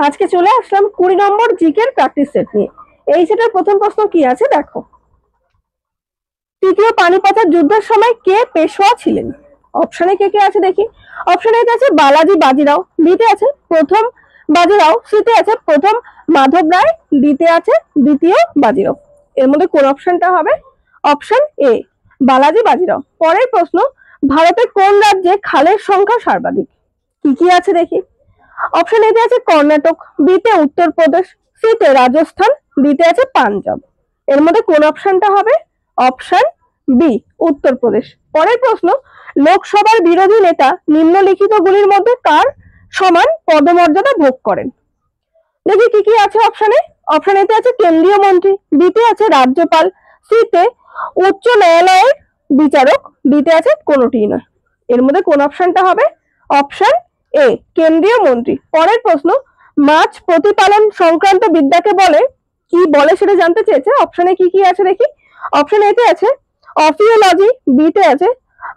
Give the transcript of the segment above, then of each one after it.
আজকে চলে আসলাম 20 নম্বর জিকের প্র্যাকটিস সেট নিয়ে। এই সেটের প্রথম প্রশ্ন কি আছে দেখো। তৃতীয় পানিপথের যুদ্ধের সময় কে পেশোয়া ছিলেন? অপশনে কে কে আছে দেখি। অপশন এ আছে বালাজি বাজিরাও, বিতে আছে প্রথম বাজিরাও, সিতে আছে প্রথম মাধব রায়, ডিতে আছে দ্বিতীয় বাজিরাও। এর মধ্যে কোন অপশনটা হবে? Option A Balaji Bajirao. পরের প্রশ্ন, ভারতের কোন রাজ্যে খালের সংখ্যা সর্বাধিক? কি কি আছে দেখি। অপশন এতে আছে কর্ণাটক, বিতে উত্তরপ্রদেশ, সিতে রাজস্থান, ডিতে আছে পাঞ্জাব। এর মধ্যে কোন অপশনটা হবে? Option B Uttar Pradesh. পরের প্রশ্ন, লোকসভার বিরোধী নেতা নিম্নলিখিত গুলির মধ্যে কার সমান পদমর্যাদা ভোগ করেন? দেখি কি কি আছে অপশনে। অপশন এতে আছে কেন্দ্রীয় মন্ত্রী, বিতে আছে রাজ্যপাল, সিতে উচ্চ ন্যায়ালয়ের বিচারক, ডিতে আছে কোনটি নয়। এর মধ্যে কোন অপশনটা হবে? অপশন এ কেন্দ্রীয় মন্ত্রী। পরের প্রশ্ন, মাছ প্রতিপালন সংক্রান্ত বিদ্যাকে বলে কি বলে সেটা জানতে চেয়েছে। অপশনে কি কি আছে দেখি। অপশন এতে আছে অফিওলজি, বিতে আছে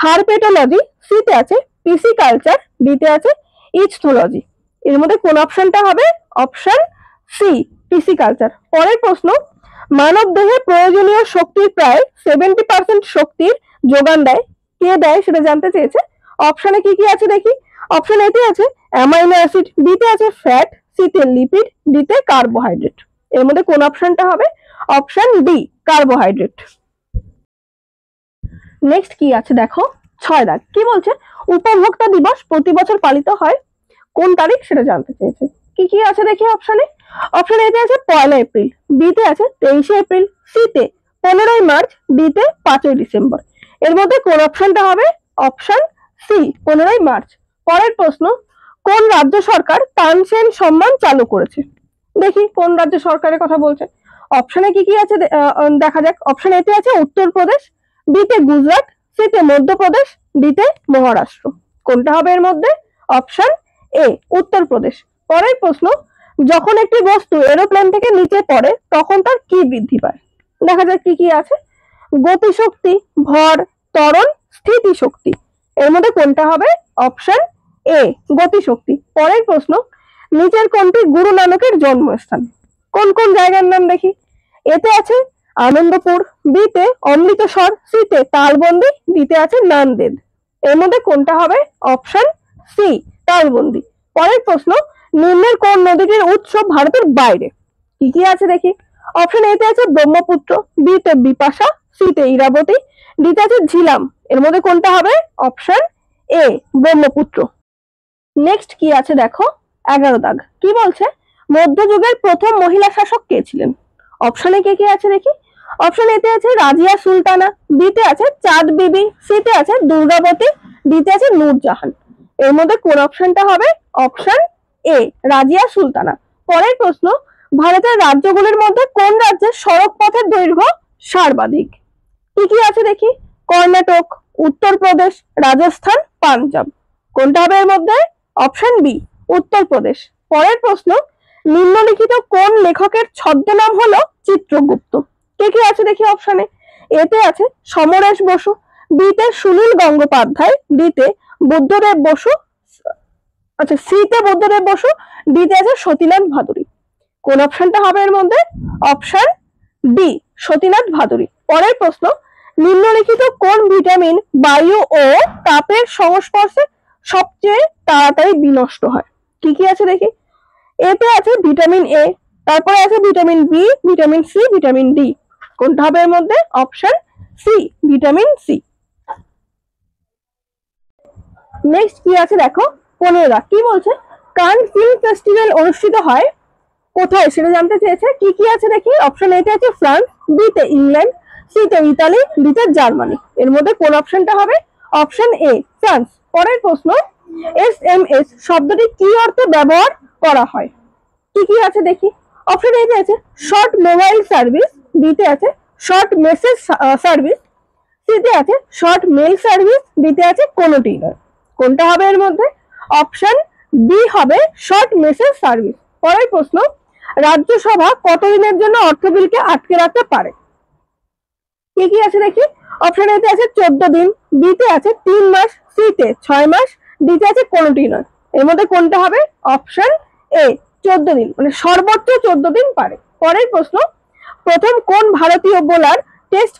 হারপেটোলজি, সিতে আছে পিসিকালচার, ডিতে আছে ইচথোলজি। এর মধ্যে কোন অপশনটা হবে? Option C pisciculture. পরের প্রশ্ন, মানব দেহে প্রয়োজনীয় শক্তির প্রায় 70% শক্তির যোগান দেয় কে দেয় সেটা জানতে চেয়েছে। অপশনে কি কি আছে দেখি। অপশন এতে আছে অ্যামাইনো অ্যাসিড, বিতে আছে ফ্যাট, সিতে লিপিড, ডিতে কার্বোহাইড্রেট। এর মধ্যে কোন অপশনটা হবে? Option D carbohydrate. নেক্সট কি আছে দেখো, 6 দাগ। কি বলছে? উপভোক্তা দিবস প্রতি বছর পালিত হয় কোন তারিখ সেটা জানতে চেয়েছে। কি কি আছে দেখি অপশনে। অপশন এতে আছে 1 এপ্রিল, বিতে আছে 23 এপ্রিল, সিতে 15 মার্চ, ডিতে 5 ডিসেম্বর। এর মধ্যে কোন অপশনটা হবে? Option C 15 March. পরের প্রশ্ন, কোন রাজ্য সরকার তানসেন সম্মান চালু করেছে? দেখি কোন রাজ্য সরকারের কথা বলছে। অপশনে কি কি আছে দেখা যাক। অপশন এতে আছে উত্তরপ্রদেশ, বিতে গুজরাট, সিতে মধ্যপ্রদেশ, ডিতে মহারাষ্ট্র। কোনটা হবে এর মধ্যে? Option A Uttar Pradesh. পরের প্রশ্ন, যখন একটি বস্তু এরোপ্লেন থেকে নিচে পড়ে তখন তার কি বৃদ্ধি পায়? দেখা যাক কি কি আছে। গতিশক্তি, ভর, ত্বরণ, স্থিতিশক্তি। এর মধ্যে কোনটা হবে? অপশন এ গতিশক্তি। পরের প্রশ্ন, নিচের কোনটি গুরু নানকের জন্মস্থান? কোন কোন জায়গার নাম দেখি। এতে আছে আনন্দপুর, বিতে অমৃতসর, সিতে তালবন্দি, ডিতে আছে নান্দেদ। এর মধ্যে কোনটা হবে? অপশন সি তালবন্দি। পরের প্রশ্ন, নিম্নের কোন নদীটির উৎস ভারতের বাইরে? কি কি আছে দেখি। অপশন এতে আছে ব্রহ্মপুত্র, বিতে বিপাশা, সিতে ইরাবতী, ডিতে আছে ঝিলাম। এর মধ্যে কোনটা হবে? Option A Brahmaputra. নেক্সট কি আছে দেখো, 11 দাগ। কি বলছে? মধ্যযুগের প্রথম মহিলা শাসক কে ছিলেন? অপশনে কে কে আছে দেখি। অপশন এতে আছে রাজিয়া সুলতানা, বিতে আছে চাঁদ বিবি, সিতে আছে দুর্গাবতী, ডিতে আছে নূরজাহান। এর মধ্যে কোন অপশনটা হবে? Option A Razia Sultana. পরের প্রশ্ন, ভারতের রাজ্যগুলির মধ্যে কোন রাজ্যের সড়ক পথের দৈর্ঘ্য সর্বাধিক? কি কি আছে দেখি। কর্ণাটক, উত্তরপ্রদেশ, রাজস্থান, পাঞ্জাব। কোনটা হবে এর মধ্যে? Option B Uttar Pradesh. পরের প্রশ্ন, নিম্নলিখিত কোন লেখকের ছদ্মনাম হলো চিত্রগুপ্ত? কে কে আছে দেখি অপশনে। এতে আছে সমরেশ বসু, বিতে সুনীল গঙ্গোপাধ্যায়, ডিতে বুদ্ধদেব বসু, আচ্ছা সিতে বুদ্ধদেব বসু, ডিতে আছে সতীনাথ ভাদুরী। কোন অপশনটা হবে এর মধ্যে? Option D Satinath Bhaduri. পরের প্রশ্ন, নিম্নলিখিত কোন ভিটামিন বায়ু ও তাপের সংস্পর্শে সবচেয়ে তাড়াতাড়ি বিনষ্ট হয়? কি কি আছে দেখি। এতে আছে ভিটামিন এ, তারপরে আছে vitamin B, vitamin C, vitamin D. কোনটা হবে এর মধ্যে? Option C vitamin C. Next কি আছে দেখো, 15। কি বলছে? কান ফিল্ম ফেস্টিভ্যাল অনুষ্ঠিত হয় কোথায় সেটা জানতে চেয়েছে। কি কি আছে দেখি। অপশন এতে আছে ফ্রান্স, বিতে ইংল্যান্ড, সিতে ইতালি, ডিতে জার্মানি। এর মধ্যে কোন অপশনটা হবে? Option A France. পরের প্রশ্ন, এসএমএস শব্দটি কি অর্থে ব্যবহার করা হয়? কি কি আছে দেখি। অপশন এতে আছে শর্ট মোবাইল সার্ভিস, বিতে আছে শর্ট মেসেজ সার্ভিস, সিতে আছে শর্ট মেল সার্ভিস, ডিতে আছে কোনটি নয়। কোনটা হবে এর মধ্যে? অপশন বি হবে শর্ট মেসেজ সার্ভিস। পরের প্রশ্ন, রাজ্যসভা কতদিনের জন্য অর্থ বিলকে আটকে রাখতে পারে? কি কি আছে দেখি। অপশন এতে আছে 14 দিন, বিতে আছে 3 মাস, সিতে 6 মাস, ডিতে আছে কোনটি নয়। এর মধ্যে কোনটা হবে? অপশন এ 14 দিন, মানে সর্বোচ্চ 14 দিন পারে। পরের প্রশ্ন, প্রথম কোন ভারতীয় বোলার টেস্ট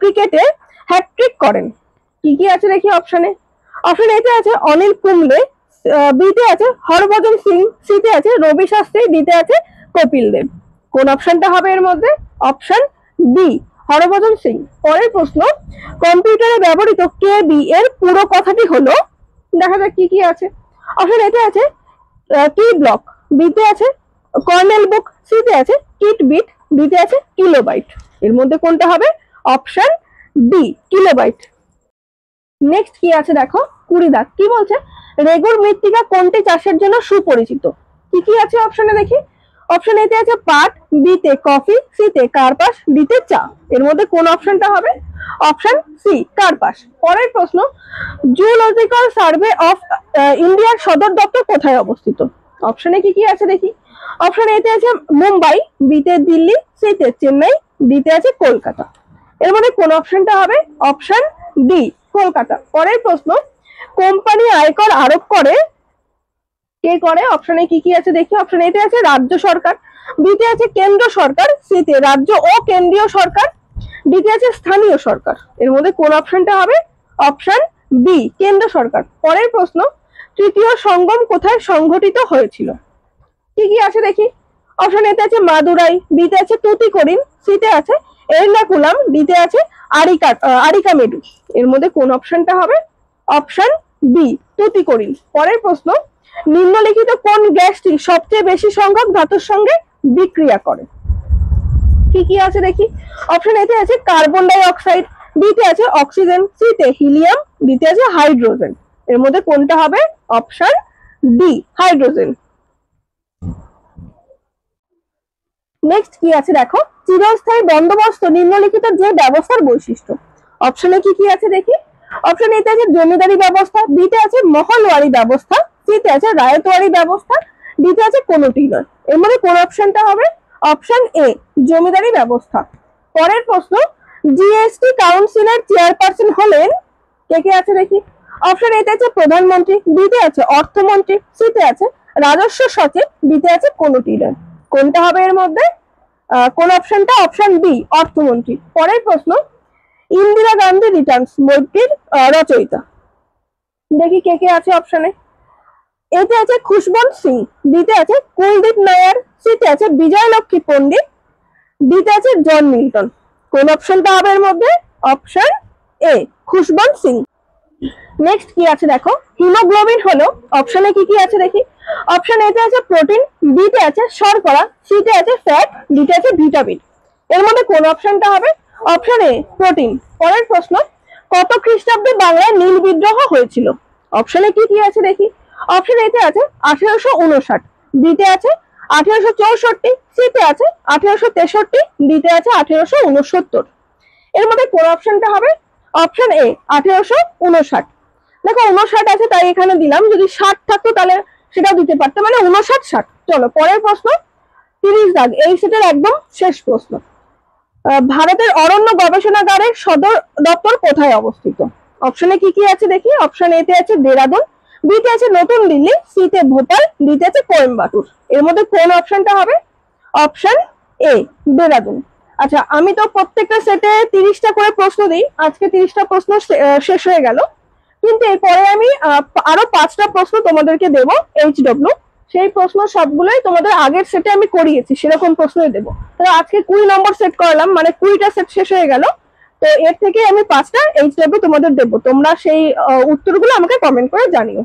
ক্রিকেটে হ্যাটট্রিক করেন? কি কি আছে দেখি অপশনে। অপশন এতে আছে অনিল কুম্বলে, বিতে আছে হরভজন সিং, সিতে আছে রবি শাস্ত্রী, ডিতে আছে কপিল দেব। কোন অপশনটা হবে এর মধ্যে? Option B, Harbhajan Singh. পরের প্রশ্ন, কম্পিউটারে ব্যবহৃত কেবি এর পুরো কথাটি হলো, দেখা যাক কি কি আছে। অপশন এতে আছে কি ব্লক, বিতে আছে কর্নেল বুক, সিতে আছে কিট বিট, ডিতে আছে কিলোবাইট। এর মধ্যে কোনটা হবে? Option D, kilobyte. নেক্সট কি আছে দেখো, 20 দাগ। কি বলছে? রেগুর মৃত্তিকা কোনটি চাষের জন্য সুপরিচিত? কি কি আছে অপশনে দেখি। অপশন এতে আছে পাট, বিতে কফি, সিতে কার্পাস, ডিতে চা। এর মধ্যে কোন অপশনটা হবে? অপশন সি, কার্পাস। পরের প্রশ্ন, জুলজিক্যাল সার্ভে অফ ইন্ডিয়ার সদর দপ্তর কোথায় অবস্থিত? অপশনে কি কি আছে দেখি। অপশন এতে আছে মুম্বাই, বিতে দিল্লি, সিতে চেন্নাই, ডিতে আছে কলকাতা। এর মধ্যে কোন অপশনটা হবে? Option D, Kolkata. পরের প্রশ্ন, কোম্পানি আয়কর আরোপ করে কে করে? অপশনে কি কি আছে দেখি। অপশন এতে আছে রাজ্য সরকার, বিতে আছে কেন্দ্র সরকার, সিতে রাজ্য ও কেন্দ্রীয় সরকার, ডিতে আছে স্থানীয় সরকার। এর মধ্যে কোন অপশনটা হবে? অপশন বি, কেন্দ্র সরকার। পরের প্রশ্ন, তৃতীয় সঙ্গম কোথায় সংঘটিত হয়েছিল? কি কি আছে দেখি। অপশন এতে আছে মাদুরাই, বিতে আছে তুতিকোরিন, সিতে আছে এর্নাকুলাম, ডিতে আছে আরিকামেডু। এর মধ্যে কোন অপশনটা হবে? Option B, Tuticorin. পরের প্রশ্ন, নিম্নলিখিত কোন গ্যাসটি সবচেয়ে বেশি সংখ্যক ধাতুর সঙ্গে বিক্রিয়া করে? কি কি আছে দেখি। অপশন এতে আছে কার্বন ডাই অক্সাইড, বিতে আছে অক্সিজেন, সিতে হিলিয়াম, ডিতে আছে হাইড্রোজেন। এর মধ্যে কোনটা হবে? Option D, hydrogen. নেক্সট কি আছে দেখো, চিরস্থায়ী বন্দোবস্ত নিম্নলিখিত যে ব্যবস্থার বৈশিষ্ট্য? অপশনে কি কি আছে দেখি। অপশন এতে আছে জমিদারি ব্যবস্থা, বিতে আছে মহলওয়ারি ব্যবস্থা, সিতে আছে রায়তওয়ারি ব্যবস্থা, ডিতে আছে কোনটি নয়। এর মধ্যে কোন অপশনটা হবে? অপশন এ, জমিদারি ব্যবস্থা। পরের প্রশ্ন, জিএসটি কাউন্সিলের চেয়ারপারসন হলেন, কে কে আছে দেখি। অপশন এতে আছে প্রধানমন্ত্রী, বিতে আছে অর্থমন্ত্রী, সিতে আছে রাজস্ব সচিব, ডিতে আছে কোনটি নয়। কোনটা হবে এর মধ্যে? কোন অপশনটা? অপশন বি, অর্থমন্ত্রী। পরের প্রশ্ন, ইন্দিরা গান্ধী রিটার্নস বইটির রচয়িতা, দেখি কে কে আছে অপশনে। এতে আছে খুশবন্ত সিং, ডিতে আছে কুলদীপ নায়ার, সিতে আছে বিজয়লক্ষ্মী পণ্ডিত, ডিতে আছে জন মিল্টন। কোন অপশনটা হবে এর মধ্যে? Option A, Khushwant Singh. Next কি আছে দেখো, হিমোগ্লোবিন হলো, অপশনে কি কি আছে দেখি। অপশন এতে আছে প্রোটিন, বিতে আছে শর্করা, সিতে আছে ফ্যাট, ডিতে আছে ভিটামিন। এর মধ্যে কোন অপশনটা হবে? Option A, protein. পরের প্রশ্ন, কত খ্রিস্টাব্দে বাংলায় নীল বিদ্রোহ হয়েছিল? অপশনে কি কি আছে দেখি। অপশন এতে আছে 1859, বিতে আছে 1864, সিতে আছে 1863, ডিতে আছে 1869। এর মধ্যে কোন অপশনটা হবে? Option A, 1859। দেখো 59 আছে তাই এখানে দিলাম, যদি 60 থাকতো তাহলে সেটাও দিতে পারতো, মানে 59 60। চলো পরের প্রশ্ন, 30 দাগ, এই সেটের একদম শেষ প্রশ্ন। ভারতের অরণ্য গবেষণাগারের সদর দপ্তর কোথায় অবস্থিত? অপশনে কি কি আছে দেখি। অপশন এতে আছে দেরাদুন, বিতে আছে নতুন দিল্লি, সিতে ভোপাল, ডিতে আছে কোয়েম্বাটুর। এর মধ্যে কোন অপশনটা হবে? Option A, Dehradun. আচ্ছা, আমি তো প্রত্যেকটা সেটে 30টা করে প্রশ্ন দিই, আজকে 30টা প্রশ্ন শেষ হয়ে গেল, কিন্তু এরপরে আমি আরো 5টা প্রশ্ন তোমাদেরকে দেব HW। সেই প্রশ্ন সবগুলোই তোমাদের আগের সেটে আমি করিয়েছি, সেরকম প্রশ্নই দেবো। তাহলে আজকে 20 নম্বর সেট করালাম, মানে 20টা সেট শেষ হয়ে গেল। তো এর থেকে আমি 5টা HW তোমাদের দেবো, তোমরা সেই উত্তরগুলো আমাকে কমেন্ট করে জানিও।